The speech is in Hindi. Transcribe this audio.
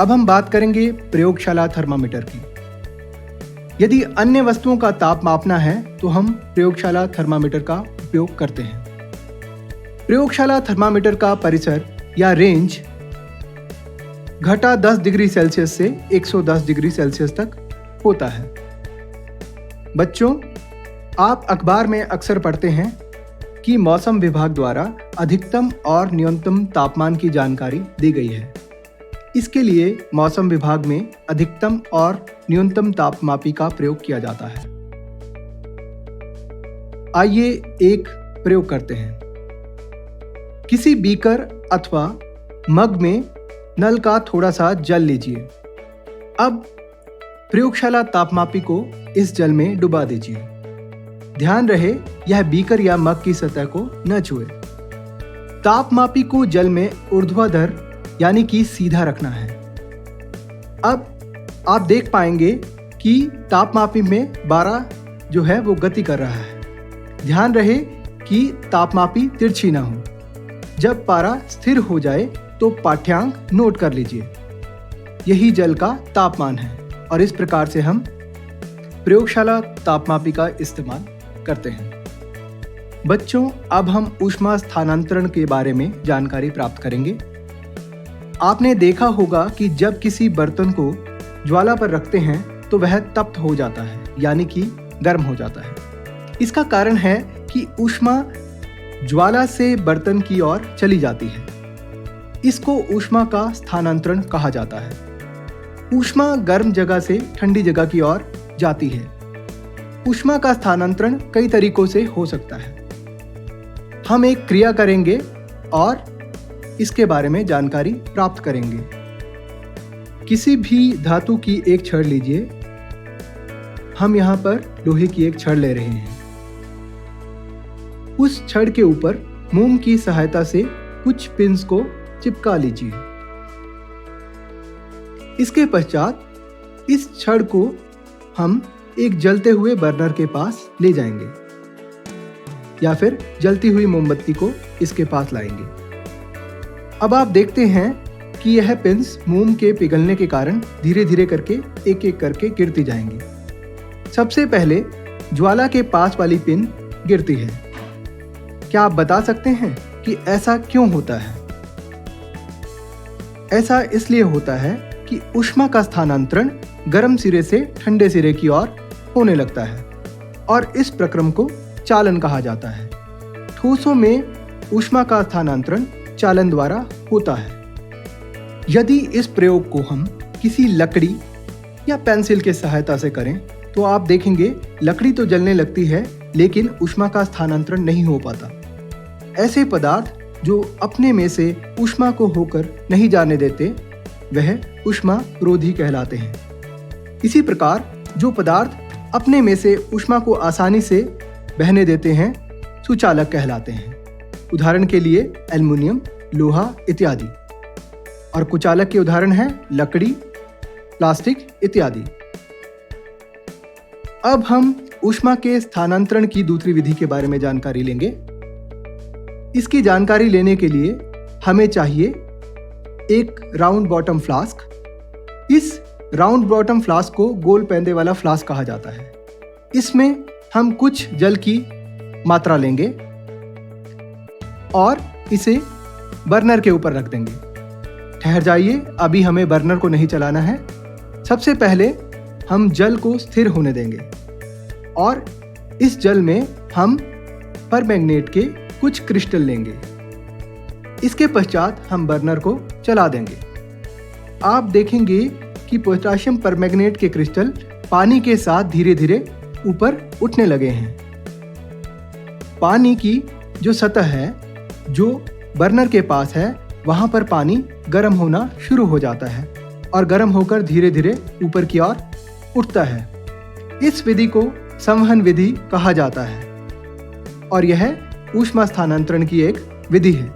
अब हम बात करेंगे प्रयोगशाला थर्मामीटर की। यदि अन्य वस्तुओं का ताप मापना है तो हम प्रयोगशाला थर्मामीटर का उपयोग करते हैं। प्रयोगशाला थर्मामीटर का परिसर या रेंज घटा 10 डिग्री सेल्सियस से 110 डिग्री सेल्सियस तक होता है। बच्चों, आप अखबार में अक्सर पढ़ते हैं कि मौसम विभाग द्वारा अधिकतम और न्यूनतम तापमान की जानकारी दी गई है। इसके लिए मौसम विभाग में अधिकतम और न्यूनतम तापमापी का प्रयोग किया जाता है। आइए एक प्रयोग करते हैं। किसी बीकर अथवा मग में नल का थोड़ा सा जल लीजिए। अब प्रयोगशाला तापमापी को इस जल में डुबा दीजिए। ध्यान रहे यह बीकर या मग की सतह को न छुए। तापमापी को जल में ऊर्ध्वाधर यानी कि सीधा रखना है। अब आप देख पाएंगे कि तापमापी में 12 जो है वो गति कर रहा है। ध्यान रहे कि तापमापी तिरछी ना हो। जब पारा स्थिर हो जाए तो पाठ्यांक नोट कर लीजिए। यही जल का तापमान है और इस प्रकार से हम प्रयोगशाला तापमापी का इस्तेमाल करते हैं। बच्चों, अब हम ऊष्मा स्थानांतरण के बारे में जानकारी प्राप्त करेंगे। आपने देखा होगा कि जब किसी बर्तन को ज्वाला पर रखते हैं तो वह तप्त हो जाता है यानी कि गर्म हो जाता है। इसका कारण है कि ऊष्मा ज्वाला से बर्तन की ओर चली जाती है। इसको ऊष्मा का स्थानांतरण कहा जाता है। ऊष्मा गर्म जगह से ठंडी जगह की ओर जाती है। ऊष्मा का स्थानांतरण कई तरीकों से हो सकता है। हम एक क्रिया करेंगे और इसके बारे में जानकारी प्राप्त करेंगे। किसी भी धातु की एक छड़ लीजिए। हम यहाँ पर लोहे की एक छड़ ले रहे हैं। उस छड़ के ऊपर मोम की सहायता से कुछ पिंस को चिपका लीजिए। इसके पश्चात इस छड़ को हम एक जलते हुए बर्नर के पास ले जाएंगे या फिर जलती हुई मोमबत्ती को इसके पास लाएंगे। अब आप देखते हैं कि यह पिंस मोम के पिघलने के कारण धीरे धीरे करके एक एक करके गिरती जाएंगी। सबसे पहले ज्वाला के पास वाली पिन गिरती है। क्या आप बता सकते हैं कि ऐसा क्यों होता है? ऐसा इसलिए होता है कि ऊष्मा का स्थानांतरण गर्म सिरे से ठंडे सिरे की ओर होने लगता है और इस प्रक्रम को चालन कहा जाता है। ठोसों में ऊष्मा का स्थानांतरण चालन द्वारा होता है। यदि इस प्रयोग को हम किसी लकड़ी या पेंसिल के सहायता से करें तो आप देखेंगे लकड़ी तो जलने लगती है लेकिन ऊष्मा का स्थानांतरण नहीं हो पाता। ऐसे पदार्थ जो अपने में से ऊष्मा को होकर नहीं जाने देते वह ऊष्मारोधी कहलाते हैं। इसी प्रकार जो पदार्थ अपने में से ऊष्मा को आसानी से बहने देते हैं सुचालक कहलाते हैं। उदाहरण के लिए एल्युमिनियम, लोहा इत्यादि। और कुचालक के उदाहरण हैं लकड़ी, प्लास्टिक इत्यादि। अब हम ऊष्मा के स्थानांतरण की दूसरी विधि के बारे में जानकारी लेंगे। इसकी जानकारी लेने के लिए हमें चाहिए एक राउंड बॉटम फ्लास्क। इस राउंड बॉटम फ्लास्क को गोल पैंदे वाला फ्लास्क कहा जाता है। इसमें हम कुछ जल की मात्रा लेंगे और इसे बर्नर के ऊपर रख देंगे। ठहर जाइए, अभी हमें बर्नर को नहीं चलाना है। सबसे पहले हम जल को स्थिर होने देंगे और इस जल में हम परमैंगनेट के कुछ क्रिस्टल लेंगे। इसके पश्चात हम बर्नर को चला देंगे। आप देखेंगे कि पोटेशियम परमैंगनेट के क्रिस्टल पानी के साथ धीरे धीरे ऊपर उठने लगे हैं। पानी की जो सतह है जो बर्नर के पास है वहां पर पानी गर्म होना शुरू हो जाता है और गर्म होकर धीरे धीरे ऊपर की ओर उठता है। इस विधि को संवहन विधि कहा जाता है और यह ऊष्मा स्थानांतरण की एक विधि है।